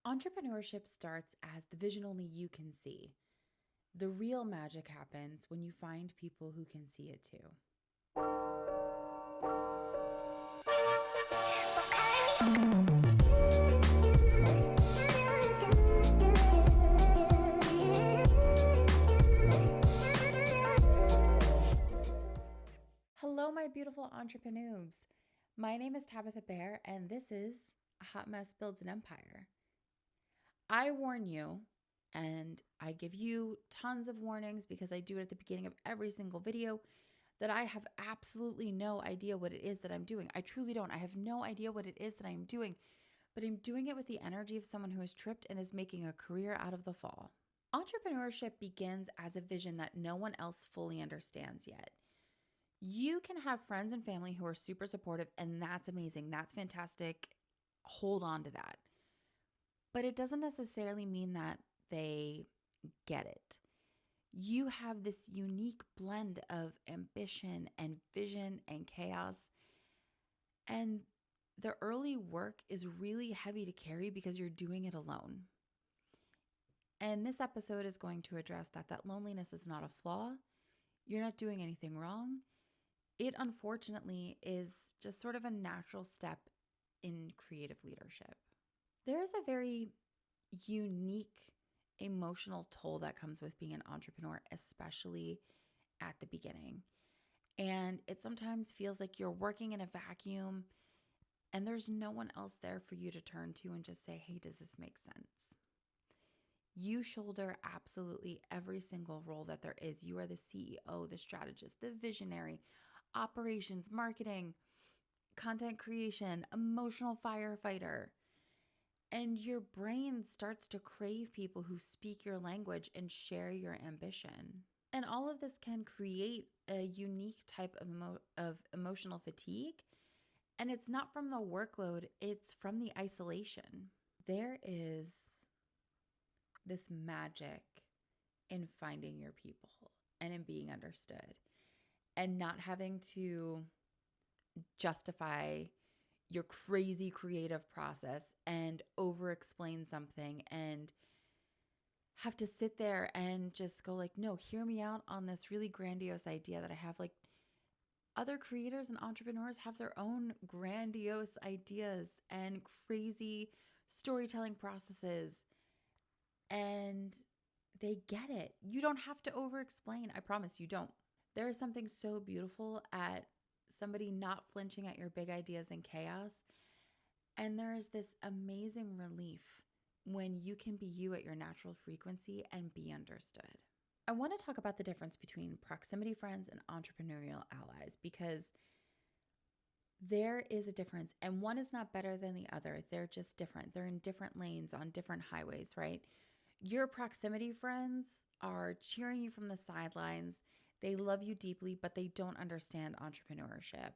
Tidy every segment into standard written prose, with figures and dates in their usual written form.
Entrepreneurship starts as the vision only you can see. The real magic happens when you find people who can see it too. Hello, my beautiful entrepreneurs. My name is Tabitha Bear, and this is A Hot Mess Builds an Empire. I warn you, and I give you tons of warnings because I do it at the beginning of every single video, that I have absolutely no idea what it is that I'm doing. I truly don't. I have no idea what it is that I'm doing, but I'm doing it with the energy of someone who is tripped and is making a career out of the fall. Entrepreneurship begins as a vision that no one else fully understands yet. You can have friends and family who are super supportive, and that's amazing. That's fantastic. Hold on to that. But it doesn't necessarily mean that they get it. You have this unique blend of ambition and vision and chaos. And the early work is really heavy to carry because you're doing it alone. And this episode is going to address that loneliness is not a flaw. You're not doing anything wrong. It unfortunately is just sort of a natural step in creative leadership. There is a very unique emotional toll that comes with being an entrepreneur, especially at the beginning. And it sometimes feels like you're working in a vacuum and there's no one else there for you to turn to and just say, hey, does this make sense? You shoulder absolutely every single role that there is. You are the CEO, the strategist, the visionary, operations, marketing, content creation, emotional firefighter. And your brain starts to crave people who speak your language and share your ambition. And all of this can create a unique type of emotional fatigue. And it's not from the workload, it's from the isolation. There is this magic in finding your people and in being understood and not having to justify your crazy creative process and over explain something and have to sit there and just go like, no, hear me out on this really grandiose idea that I have. Like, other creators and entrepreneurs have their own grandiose ideas and crazy storytelling processes, and they get it. You don't have to over explain. I promise you don't. There is something so beautiful at somebody not flinching at your big ideas and chaos. And there is this amazing relief when you can be you at your natural frequency and be understood. I want to talk about the difference between proximity friends and entrepreneurial allies because there is a difference, and one is not better than the other. They're just different. They're in different lanes on different highways, right? Your proximity friends are cheering you from the sidelines. They love you deeply, but they don't understand entrepreneurship.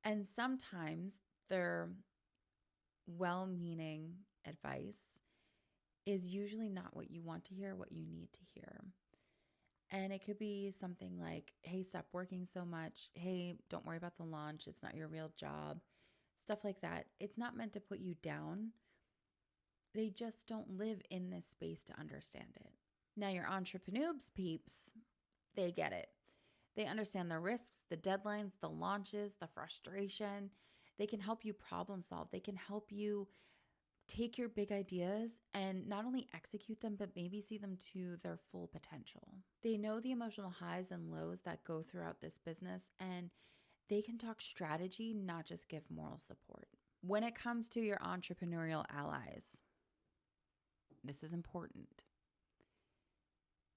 And sometimes their well-meaning advice is usually not what you want to hear, what you need to hear. And it could be something like, hey, stop working so much. Hey, don't worry about the launch. It's not your real job. Stuff like that. It's not meant to put you down. They just don't live in this space to understand it. Now, your entrepreneurs peeps, they get it. They understand the risks, the deadlines, the launches, the frustration. They can help you problem solve. They can help you take your big ideas and not only execute them, but maybe see them to their full potential. They know the emotional highs and lows that go throughout this business, and they can talk strategy, not just give moral support. When it comes to your entrepreneurial allies, this is important.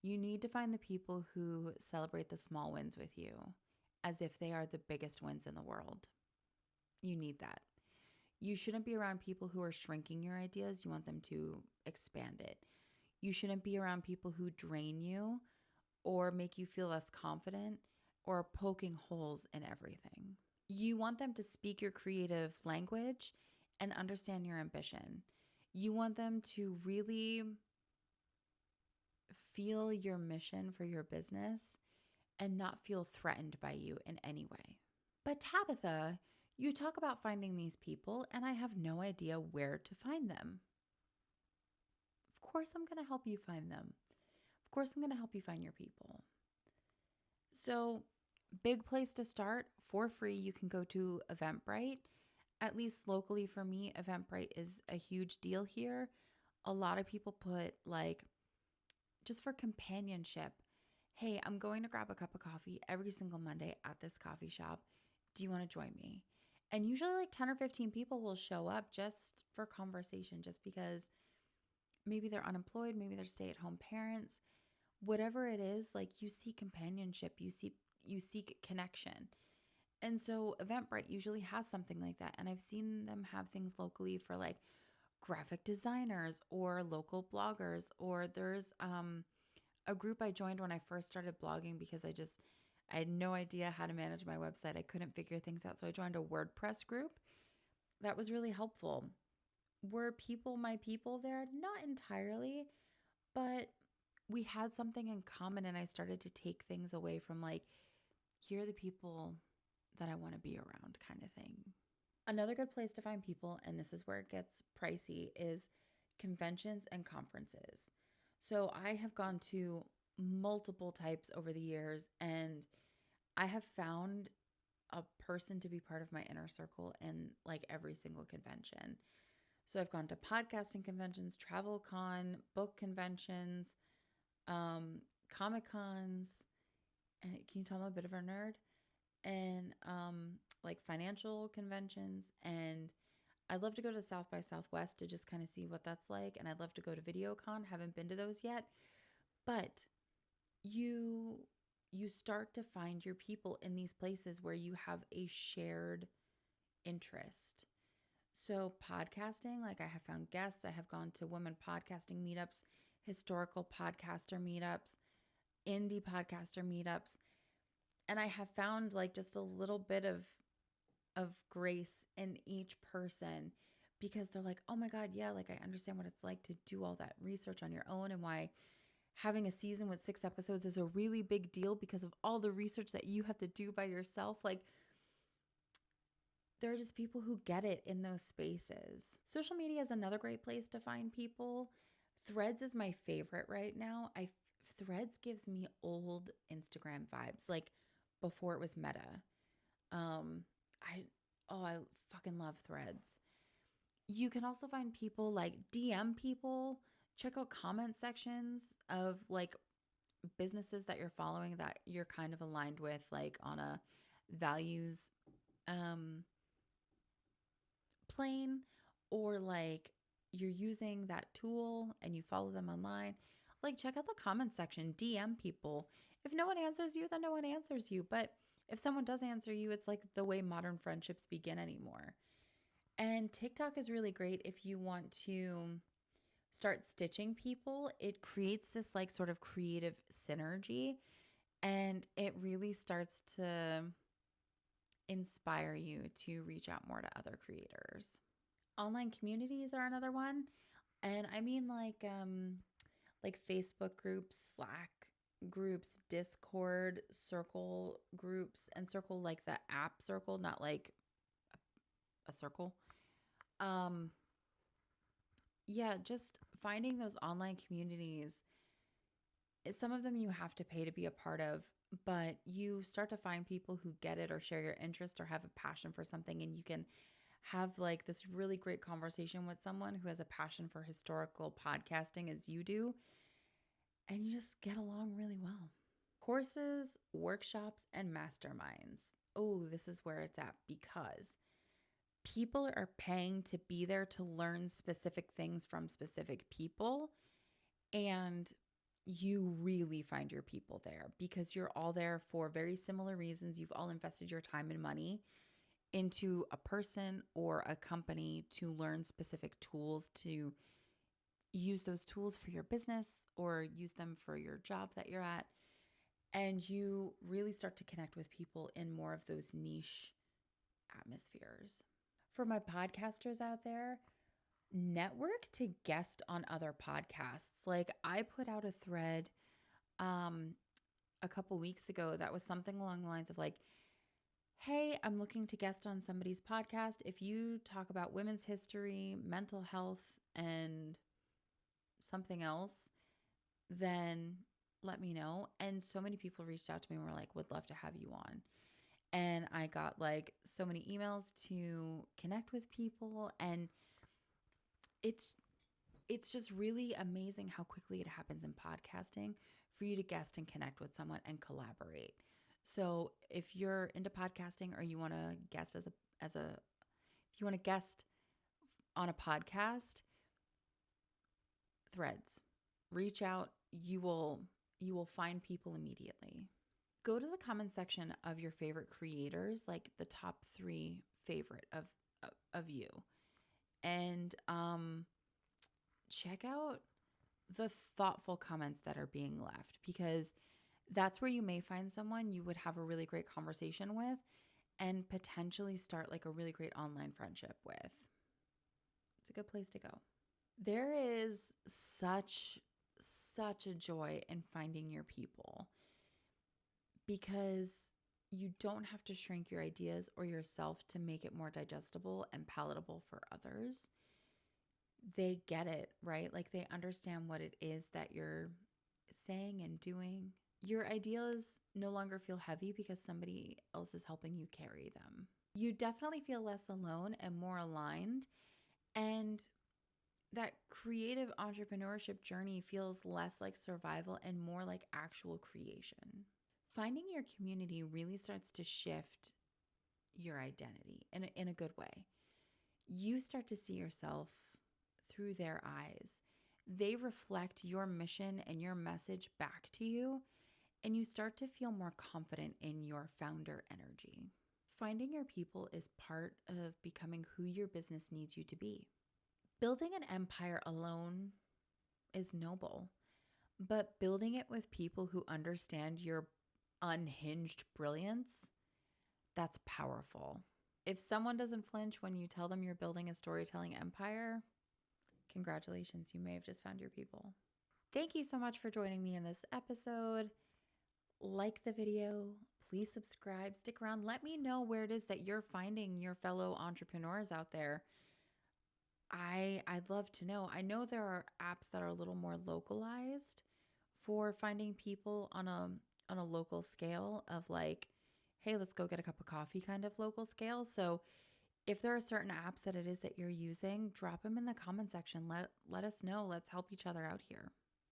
You need to find the people who celebrate the small wins with you as if they are the biggest wins in the world. You need that. You shouldn't be around people who are shrinking your ideas. You want them to expand it. You shouldn't be around people who drain you or make you feel less confident or are poking holes in everything. You want them to speak your creative language and understand your ambition. You want them to really feel your mission for your business and not feel threatened by you in any way. But Tabitha, you talk about finding these people, and I have no idea where to find them. course I'm going to help you find them. Of course I'm going to help you find your people. So, big place to start for free. You can go to Eventbrite. At least locally for me, Eventbrite is a huge deal here. A lot of people put like, just for companionship, hey, I'm going to grab a cup of coffee every single Monday at this coffee shop. Do you want to join me? And usually like 10 or 15 people will show up just for conversation, just because maybe they're unemployed, maybe they're stay-at-home parents. Whatever it is, like you seek companionship, you seek connection. And so Eventbrite usually has something like that. And I've seen them have things locally for like graphic designers or local bloggers, or there's a group I joined when I first started blogging because I had no idea how to manage my website. I couldn't figure things out. So I joined a WordPress group. That was really helpful. Were people my people there? Not entirely, but we had something in common, and I started to take things away from like, here are the people that I want to be around kind of thing. Another good place to find people, and this is where it gets pricey, is conventions and conferences. So I have gone to multiple types over the years, and I have found a person to be part of my inner circle in like every single convention. So I've gone to podcasting conventions, travel con, book conventions, Comic Cons. Can you tell I'm a bit of a nerd? And like financial conventions. And I'd love to go to South by Southwest to just kind of see what that's like. And I'd love to go to VideoCon. Haven't been to those yet. But you start to find your people in these places where you have a shared interest. So podcasting, like I have found guests. I have gone to women podcasting meetups, historical podcaster meetups, indie podcaster meetups. And I have found like just a little bit of grace in each person, because they're like, oh my God, yeah, like I understand what it's like to do all that research on your own, and why having a season with 6 episodes is a really big deal because of all the research that you have to do by yourself. Like, there are just people who get it in those spaces. Social media is another great place to find people. Threads is my favorite right now. Threads gives me old Instagram vibes, like before it was Meta. I fucking love Threads. You can also find people like DM people. Check out comment sections of like businesses that you're following that you're kind of aligned with, like on a values plane, or like you're using that tool and you follow them online. Like, check out the comment section, DM people. If no one answers you, then no one answers you. But if someone does answer you, it's like the way modern friendships begin anymore. And TikTok is really great if you want to start stitching people. It creates this like sort of creative synergy, and it really starts to inspire you to reach out more to other creators. Online communities are another one. And I mean like Facebook groups, Slack groups, Discord, Circle groups, and Circle like the app Circle, not like a circle. Yeah, just finding those online communities. Some of them you have to pay to be a part of, but you start to find people who get it or share your interest or have a passion for something, and you can have like this really great conversation with someone who has a passion for historical podcasting as you do, and you just get along really well. Courses, workshops, and masterminds. Oh, this is where it's at, because people are paying to be there to learn specific things from specific people, and you really find your people there because you're all there for very similar reasons. You've all invested your time and money into a person or a company to learn specific tools, to use those tools for your business or use them for your job that you're at. And you really start to connect with people in more of those niche atmospheres. For my podcasters out there, network to guest on other podcasts. Like, I put out a thread a couple weeks ago that was something along the lines of like, hey, I'm looking to guest on somebody's podcast. If you talk about women's history, mental health, and something else, then let me know. And so many people reached out to me and were like, would love to have you on. And I got like so many emails to connect with people. And it's it's just really amazing how quickly it happens in podcasting for you to guest and connect with someone and collaborate. So if you're into podcasting or you want to guest if you want to guest on a podcast, Threads, reach out. You will find people immediately. Go to the comment section of your favorite creators, like the top 3 favorite of you, and check out the thoughtful comments that are being left, because that's where you may find someone you would have a really great conversation with and potentially start like a really great online friendship with. It's a good place to go. There is such a joy in finding your people, because you don't have to shrink your ideas or yourself to make it more digestible and palatable for others. They get it, right? Like they understand what it is that you're saying and doing. Your ideas no longer feel heavy because somebody else is helping you carry them. You definitely feel less alone and more aligned. And that creative entrepreneurship journey feels less like survival and more like actual creation. Finding your community really starts to shift your identity in a good way. You start to see yourself through their eyes. They reflect your mission and your message back to you, and you start to feel more confident in your founder energy. Finding your people is part of becoming who your business needs you to be. Building an empire alone is noble, but building it with people who understand your unhinged brilliance, that's powerful. If someone doesn't flinch when you tell them you're building a storytelling empire, congratulations, you may have just found your people. Thank you so much for joining me in this episode. Like the video, please subscribe, stick around. Let me know where it is that you're finding your fellow entrepreneurs out there. I'd love to know. I know there are apps that are a little more localized for finding people on a local scale of like, hey, let's go get a cup of coffee kind of local scale. So if there are certain apps that it is that you're using, drop them in the comment section. Let us know. Let's help each other out here.